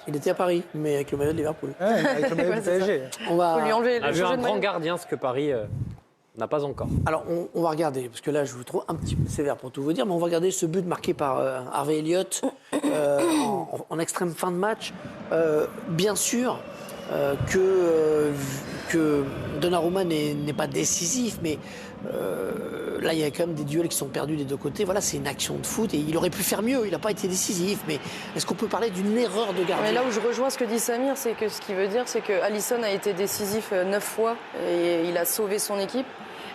Il était à Paris, mais avec le maillot de Liverpool. Ouais, avec le maillot du PSG. On va Faut lui enlever On a le vu changer un de grand maillot. gardien, ce que Paris n'a pas encore. Alors, on va regarder, parce que là, je vous trouve un petit peu sévère pour tout vous dire, mais on va regarder ce but marqué par Harvey Elliott en extrême fin de match. Bien sûr que Donnarumma n'est pas décisif, mais là, il y a quand même des duels qui sont perdus des deux côtés. Voilà, c'est une action de foot et il aurait pu faire mieux. Il n'a pas été décisif, mais est-ce qu'on peut parler d'une erreur de gardien? Mais là où je rejoins ce que dit Samir, c'est que ce qu'il veut dire, c'est que Alisson a été décisif 9 fois et il a sauvé son équipe.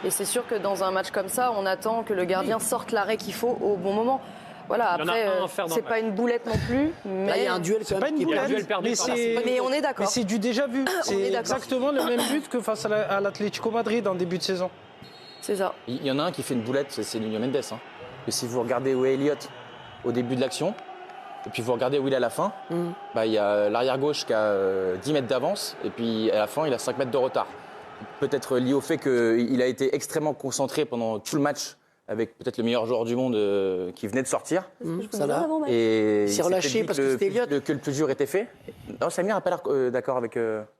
Et c'est sûr que dans un match comme ça, on attend que le gardien sorte l'arrêt qu'il faut au bon moment. Voilà, Il y en a après, un à faire dans c'est le pas match. une boulette non plus. Mais Là, il y a un duel C'est quand pas même une qui est Il y a un boulette, duel perdu mais par la Mais on est mais d'accord. c'est du déjà vu. est C'est d'accord. exactement le même but que face à l'Atlético Madrid en début de saison. C'est ça. Il y en a un qui fait une boulette, c'est Nuno Mendes. Hein. Et si vous regardez où est Elliott au début de l'action, et puis vous regardez où il est à la fin, bah, il y a l'arrière-gauche qui a 10 mètres d'avance, et puis à la fin, il a 5 mètres de retard. Peut-être lié au fait qu'il a été extrêmement concentré pendant tout le match, avec peut-être le meilleur joueur du monde qui venait de sortir. Ça va. Et Il s'est relâché parce que c'était Elliott. que le plus dur était fait. Non, Samir n'a pas l'air d'accord avec...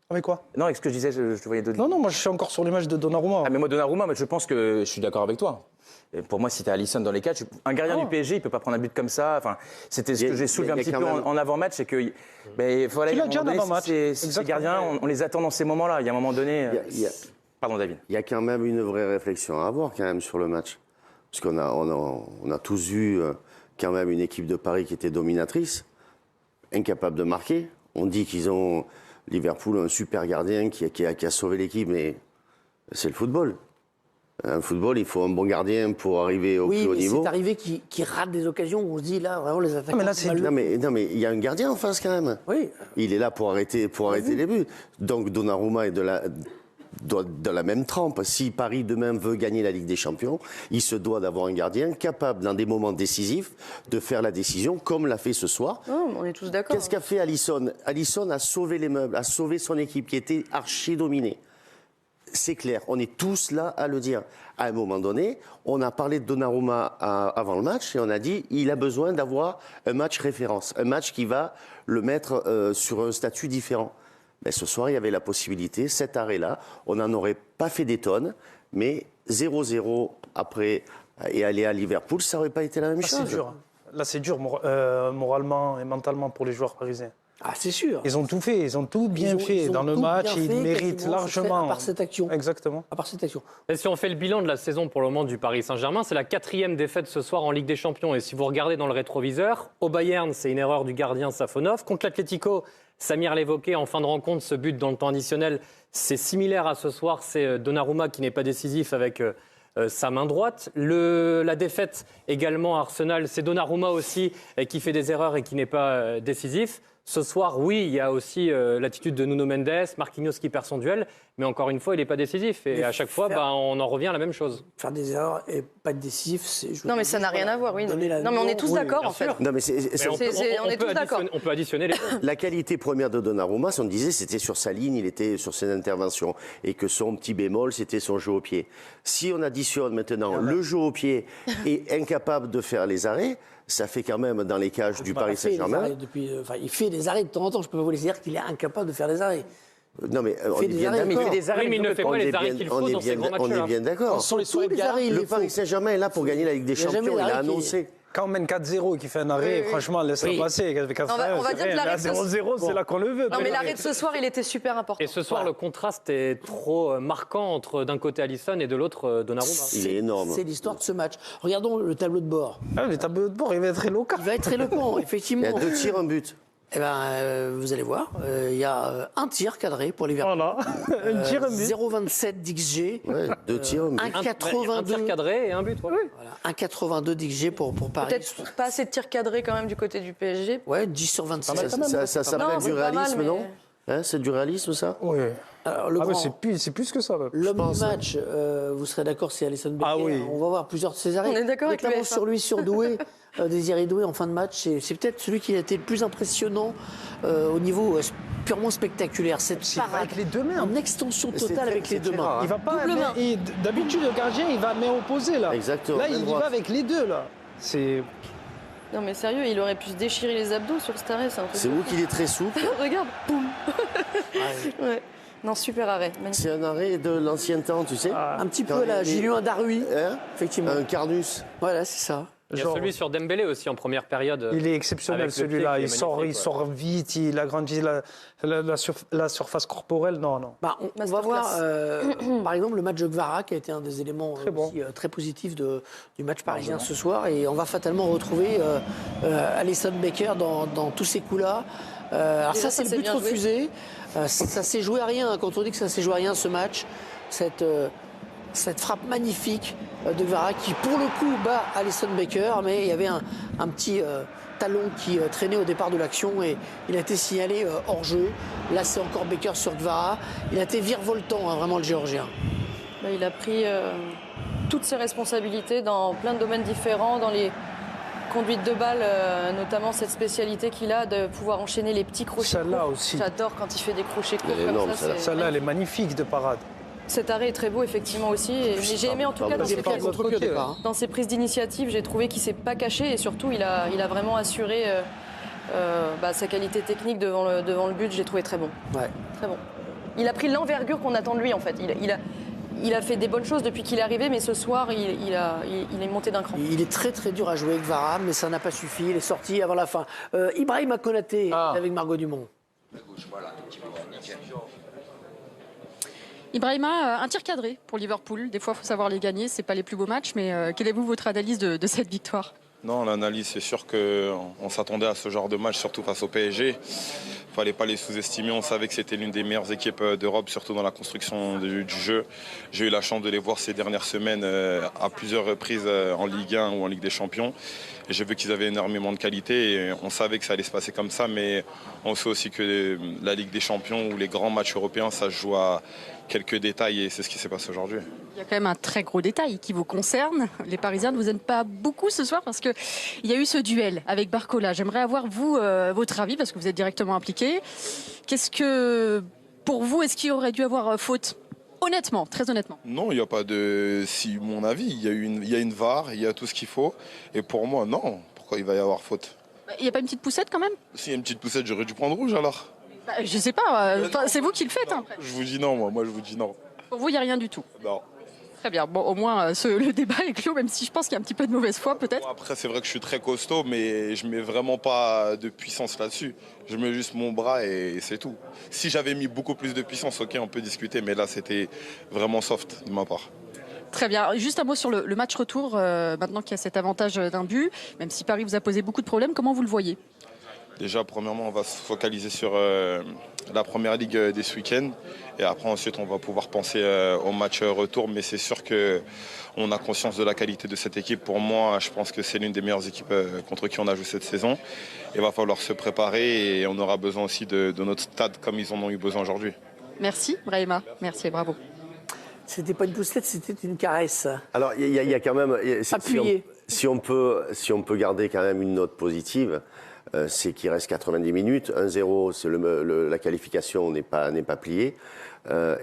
Avec quoi? Non, avec ce que je disais, je te voyais donner. Non, moi je suis encore sur l'image de Donnarumma. Ah, mais moi, Donnarumma, je pense que je suis d'accord avec toi. Et pour moi, si tu as Alisson dans les quatre, un gardien du PSG, il ne peut pas prendre un but comme ça. Enfin, c'était ce que j'ai soulevé un petit peu en avant-match, c'est que voilà, Tu l'as dit en avant-match. ces gardiens, on les attend dans ces moments-là. Il y a un moment donné. Pardon, David. Il y a quand même une vraie réflexion à avoir quand même sur le match. Parce qu'on a tous vu quand même une équipe de Paris qui était dominatrice, incapable de marquer. On dit qu'ils ont, Liverpool, un super gardien qui a sauvé l'équipe, mais c'est le football. Un football, il faut un bon gardien pour arriver au plus haut niveau. Oui, c'est arrivé qui rate des occasions où on se dit, là, vraiment, les attaquants... mais là, c'est Non mais il y a un gardien en face quand même. Oui. Il est là pour arrêter les buts. Donc Donnarumma est de la même trempe. Si Paris demain veut gagner la Ligue des Champions, il se doit d'avoir un gardien capable, dans des moments décisifs, de faire la décision, comme l'a fait ce soir. Non, on est tous d'accord. Qu'est-ce qu'a fait Alisson? Alisson a sauvé les meubles, a sauvé son équipe qui était archi dominée. C'est clair, on est tous là à le dire. À un moment donné, on a parlé de Donnarumma avant le match et on a dit il a besoin d'avoir un match référence, un match qui va le mettre sur un statut différent. Mais ce soir, il y avait la possibilité, cet arrêt-là, on n'en aurait pas fait des tonnes, mais 0-0 après et aller à Liverpool, ça n'aurait pas été la même chose. C'est dur. Là, c'est dur moralement et mentalement pour les joueurs parisiens. Ah, c'est sûr. Ils ont tout fait, ils ont tout bien fait ils ont dans le tout match, bien ils fait, méritent quasiment, largement. à part cette action. Exactement. À part cette action. Et si on fait le bilan de la saison pour le moment du Paris Saint-Germain, c'est la 4e défaite ce soir en Ligue des Champions. Et si vous regardez dans le rétroviseur, au Bayern, c'est une erreur du gardien Safonov. Contre l'Atlético, Samir l'évoquait, en fin de rencontre, ce but dans le temps additionnel, c'est similaire à ce soir. C'est Donnarumma qui n'est pas décisif avec sa main droite. La défaite également à Arsenal, c'est Donnarumma aussi qui fait des erreurs et qui n'est pas décisif. Ce soir, oui, il y a aussi l'attitude de Nuno Mendes, Marquinhos qui perd son duel, mais encore une fois, il n'est pas décisif. Et à chaque fois, on en revient à la même chose. Faire des erreurs et pas être décisif, c'est... Non, mais ça n'a rien à voir, oui. Non, mais on est tous Oui, d'accord, bien en fait. sûr. Non, mais on est tous d'accord. On peut additionner les deux. la qualité première de Donnarumma, on disait, c'était sur sa ligne, il était sur ses interventions. Et que son petit bémol, c'était son jeu au pied. Si on additionne maintenant le jeu au pied et incapable de faire les arrêts, ça fait quand même dans les cages du Paris Saint-Germain. Il fait des arrêts de temps en temps. Je peux pas vous laisser dire qu'il est incapable de faire des arrêts. Non, mais on est bien Il fait d'accord. des arrêts, mais il ne fait pas les arrêts qu'il faut dans ces grands On matchs-là. est bien d'accord. Sur les soirées de gala, Le Paris Saint-Germain est là pour gagner la Ligue des Il y a jamais Champions. Il a l'arrêt qui est- annoncé. Quand on mène 4-0 et qu'il fait un arrêt, franchement, laisse-le passer. On va dire que l'arrêt de ce- 0-0, c'est là qu'on le veut. Non, mais l'arrêt de ce soir, il était super important. Et ce soir, le contraste est trop marquant entre d'un côté Alisson et de l'autre Donnarumma. Il est énorme. C'est l'histoire de ce match. Regardons le tableau de bord. Le tableau de bord, il va être éloquent. Il va être éloquent, Il effectivement. y a 2 tirs, un but. Eh ben, vous allez voir, il y a un tir cadré pour Liverpool. Voilà, un tir, un but. 0,27 d'XG. Ouais, 2 tirs, un but. Un 1,82. tir cadré et un but. Ouais. Voilà, 1,82 d'XG pour Paris. Peut-être pas assez de tirs cadrés quand même du côté du PSG. Ouais, 10 sur 26. Ça Non, s'appelle c'est du pas mal, réalisme, mais- non hein, c'est du réalisme, ça? Oui. Alors, le Ah, mais grand- c'est plus que ça. même. L'homme du match, vous serez d'accord, c'est Alisson Becker. Ah oui. On va voir plusieurs de ses arrêts. On est d'accord avec Notamment le sur lui, sur Doué, Désiré Doué en fin de match. C'est peut-être celui qui a été le plus impressionnant au niveau purement spectaculaire. Cette C'est parade avec les deux mains. en extension C'est totale très- avec les c'est deux très mains. rare, hein. Il va pas. Double main. D'habitude, le gardien, il va à main opposée là. Exactement, Là, main il y droite. va avec les deux là. C'est. Non mais sérieux, il aurait pu se déchirer les abdos sur cet arrêt. C'est vous qu'il est très souple. Regarde, boum. Ouais. Non, super arrêt. Magnifique. C'est un arrêt de l'ancien temps, tu sais. Un petit peu là, j'ai lu un Darui, Hein effectivement. Un Carnus. Voilà, c'est ça. Il y a celui sur Dembélé aussi en première période. Il est exceptionnel Avec le pied celui-là. qui est Il sort magnifique, vite, il agrandit la surface corporelle. Non. Bah, on va voir, par exemple, le match de Gvara, qui a été un des éléments aussi, très positifs du match parisien ce soir. Et on va fatalement retrouver Alisson Becker dans tous ces coups-là. Alors ça, c'est le but refusé. Ça s'est joué à rien. Quand on dit que ça s'est joué à rien, ce match, cette frappe magnifique de Gvara qui, pour le coup, bat Alisson Becker. Mais il y avait un petit talon qui traînait au départ de l'action et il a été signalé hors jeu. Là, c'est encore Becker sur Gvara. Il a été virevoltant, hein, vraiment, le Géorgien. Il a pris toutes ses responsabilités dans plein de domaines différents, dans les conduites de balle, notamment cette spécialité qu'il a de pouvoir enchaîner les petits crochets Celle-là courts. aussi. J'adore quand il fait des crochets courts Elle est comme énorme, ça. Celle-là, elle est magnifique de parade. Cet arrêt est très beau, effectivement, aussi. Mais j'ai aimé, en tout cas, dans ses prises d'initiative, j'ai trouvé qu'il ne s'est pas caché. Et surtout, il a vraiment assuré sa qualité technique devant le but. J'ai trouvé très bon. Ouais. Très bon. Il a pris l'envergure qu'on attend de lui, en fait. Il a fait des bonnes choses depuis qu'il est arrivé, mais ce soir, il est monté d'un cran. Il est très très dur à jouer, Gvara, mais ça n'a pas suffi. Il est sorti avant la fin. Ibrahima Konaté avec Margot Dumont. Ibrahima, un tir cadré pour Liverpool. Des fois, il faut savoir les gagner. Ce n'est pas les plus beaux matchs, mais quelle est votre analyse de cette victoire? Non, l'analyse, c'est sûr qu'on s'attendait à ce genre de match, surtout face au PSG. Il ne fallait pas les sous-estimer. On savait que c'était l'une des meilleures équipes d'Europe, surtout dans la construction du jeu. J'ai eu la chance de les voir ces dernières semaines à plusieurs reprises en Ligue 1 ou en Ligue des Champions. Et j'ai vu qu'ils avaient énormément de qualité. Et on savait que ça allait se passer comme ça, mais on sait aussi que la Ligue des Champions ou les grands matchs européens, ça se joue à quelques détails et c'est ce qui s'est passé aujourd'hui. Il y a quand même un très gros détail qui vous concerne. Les Parisiens ne vous aiment pas beaucoup ce soir parce qu'il y a eu ce duel avec Barcola. J'aimerais avoir, vous, votre avis parce que vous êtes directement impliqué. Qu'est-ce que, pour vous, est-ce qu'il aurait dû avoir faute? Honnêtement, très honnêtement. Non, il n'y a pas de... Si, mon avis, il y a une VAR, il y a tout ce qu'il faut. Et pour moi, non. Pourquoi il va y avoir faute? Il n'y a pas une petite poussette quand même? S'il y a une petite poussette, j'aurais dû prendre rouge alors. Je sais pas, c'est vous qui le faites. Non, hein. je vous dis non, moi je vous dis non. Pour vous, il n'y a rien du tout. Non. Très bien, bon, au moins le débat est clos, même si je pense qu'il y a un petit peu de mauvaise foi peut-être. Bon, après, c'est vrai que je suis très costaud, mais je mets vraiment pas de puissance là-dessus. Je mets juste mon bras et c'est tout. Si j'avais mis beaucoup plus de puissance, ok, on peut discuter, mais là, c'était vraiment soft de ma part. Très bien. Juste un mot sur le match retour, maintenant qu'il y a cet avantage d'un but, même si Paris vous a posé beaucoup de problèmes, comment vous le voyez? Déjà, premièrement, on va se focaliser sur la première ligue dès ce week-end. Et après, ensuite, on va pouvoir penser au match retour. Mais c'est sûr qu'on a conscience de la qualité de cette équipe. Pour moi, je pense que c'est l'une des meilleures équipes contre qui on a joué cette saison. Il va falloir se préparer et on aura besoin aussi de notre stade comme ils en ont eu besoin aujourd'hui. Merci, Brahima. Merci et bravo. C'était pas une poussette, c'était une caresse. Alors, il y a quand même... Appuyé. Si on peut garder quand même une note positive, c'est qu'il reste 90 minutes. 1-0, c'est la qualification n'est pas pliée.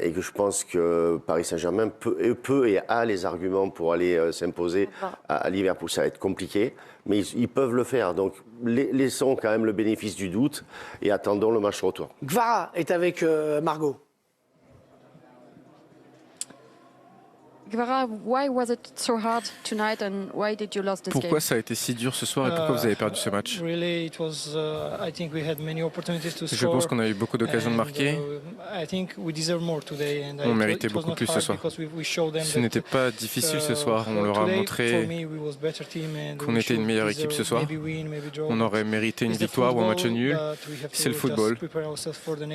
Et que je pense que Paris Saint-Germain peut et a les arguments pour aller s'imposer à Liverpool. Ça va être compliqué, mais ils peuvent le faire. Donc, laissons quand même le bénéfice du doute et attendons le match retour. Gvara est avec Margot. Gvara, why was it so hard tonight and why did you lose this game? Pourquoi ça a été si dur ce soir et pourquoi vous avez perdu ce match? Je pense qu'on a eu beaucoup d'occasions de marquer. On méritait beaucoup plus ce soir. Ce n'était pas difficile ce soir. On leur a montré qu'on était une meilleure équipe ce soir. On aurait mérité une victoire ou un match nul. C'est le football.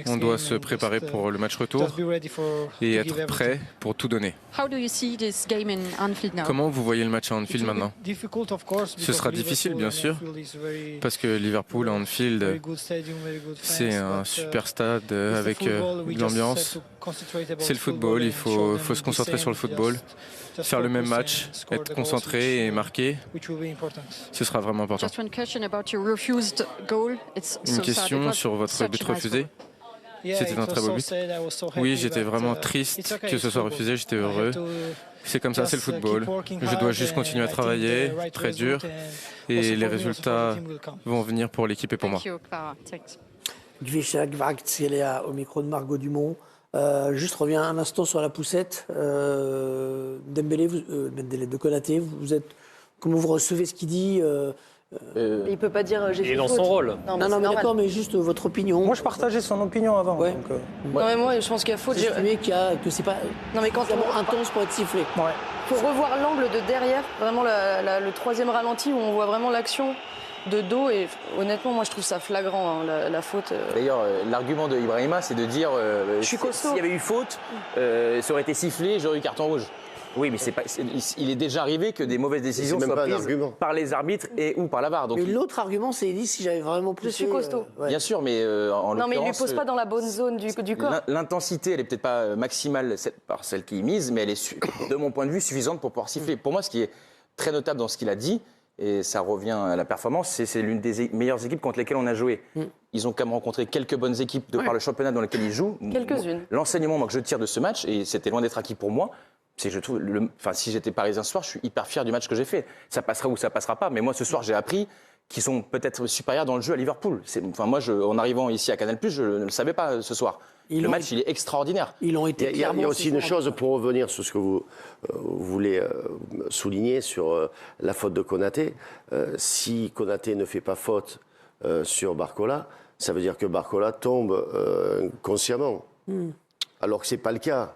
On doit se préparer pour le match retour et être prêt pour tout donner. Comment vous voyez le match à Anfield maintenant? Ce sera difficile, bien sûr, parce que Liverpool à Anfield, c'est un super stade avec de l'ambiance. C'est le football, il faut se concentrer sur le football, faire le même match, être concentré et marquer. Ce sera vraiment important. Une question sur votre but refusé. C'était un très beau but. Oui, j'étais vraiment triste que ce soit refusé, j'étais heureux. C'est comme ça, c'est le football. Je dois juste continuer à travailler, très dur, et les résultats vont venir pour l'équipe et pour moi. Gwichak Kvaratskhelia au micro de Margot Dumont. Juste reviens un instant sur la poussette. Dembélé, de Konaté, comment vous recevez ce qu'il dit Il peut pas dire j'ai fait Il est dans faute. son rôle. Non, mais d'accord, mais juste votre opinion. Moi, je partageais son opinion avant. Ouais. Donc, Non, mais moi, je pense qu'il y a faute. Vous estimez que c'est pas Non, mais quand vraiment intense pour être sifflé. ouais. faut revoir l'angle de derrière, vraiment le troisième ralenti où on voit vraiment l'action de dos. Et honnêtement, moi, je trouve ça flagrant, hein, la faute. D'ailleurs, l'argument de Ibrahima, c'est de dire Je suis costaud. s'il y avait eu faute, ça aurait été sifflé, j'aurais eu carton rouge. Oui, mais il est déjà arrivé que des mauvaises décisions C'est même soient pas un prises argument. par les arbitres et ou par la VAR. Donc, Mais l'autre argument, c'est dit si j'avais vraiment poussé. Je suis costaud. bien sûr, mais en Non, mais il lui l'occurrence, pose pas dans la bonne zone du corps. l'intensité, elle est peut-être pas maximale par celle qui mise, mais elle est, de mon point de vue, suffisante pour pouvoir siffler. Pour moi, ce qui est très notable dans ce qu'il a dit, et ça revient à la performance, c'est l'une des meilleures équipes contre lesquelles on a joué. Ils ont quand même rencontré quelques bonnes équipes de par le championnat dans lequel ils jouent. Quelques-unes. L'enseignement que je tire de ce match, et c'était loin d'être acquis pour moi, c'est que je trouve, si j'étais parisien ce soir, je suis hyper fier du match que j'ai fait. Ça passera ou ça passera pas, mais moi ce soir j'ai appris qu'ils sont peut-être supérieurs dans le jeu à Liverpool. Moi, en arrivant ici à Canal+, je ne le savais pas ce soir. Le match, il est extraordinaire. Ils ont été Il y a aussi une chose pour revenir sur ce que vous voulez souligner sur la faute de Konaté. Si Konaté ne fait pas faute sur Barcola, ça veut dire que Barcola tombe consciemment. Alors que c'est pas le cas.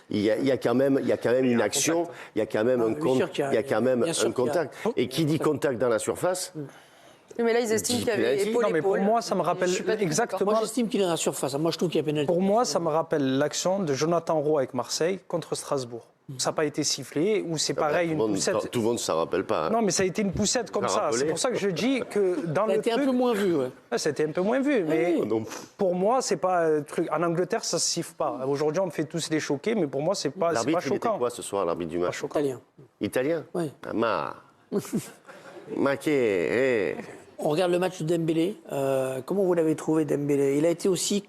Il y a quand même une action, il y a quand même un contact. Et qui dit contact dans la surface? Mais là, ils estiment qu'il y avait épaule. Non, mais pour moi, ça me rappelle exactement. Moi, j'estime qu'il est dans la surface. Moi, je trouve qu'il y a pénalité. Pour moi, ça me rappelle l'action de Jonathan Roux avec Marseille contre Strasbourg. Ça n'a pas été sifflé, ou c'est pareil, une poussette. Tout le monde ne s'en rappelle pas. Hein. Non, mais ça a été une poussette comme ça. C'est pour ça que je dis que dans le truc... Ça a été un peu moins vu, ouais. Ça a été un peu moins vu, mais pour moi, c'est pas un truc... En Angleterre, ça ne se siffle pas. Aujourd'hui, on me fait tous les choquer, mais pour moi, c'est pas choquant. L'arbitre, il était quoi ce soir, l'arbitre du match? Italien. Italien? Oui. Maquet, On regarde le match de Dembélé. Comment vous l'avez trouvé, Dembélé? Il a été aussi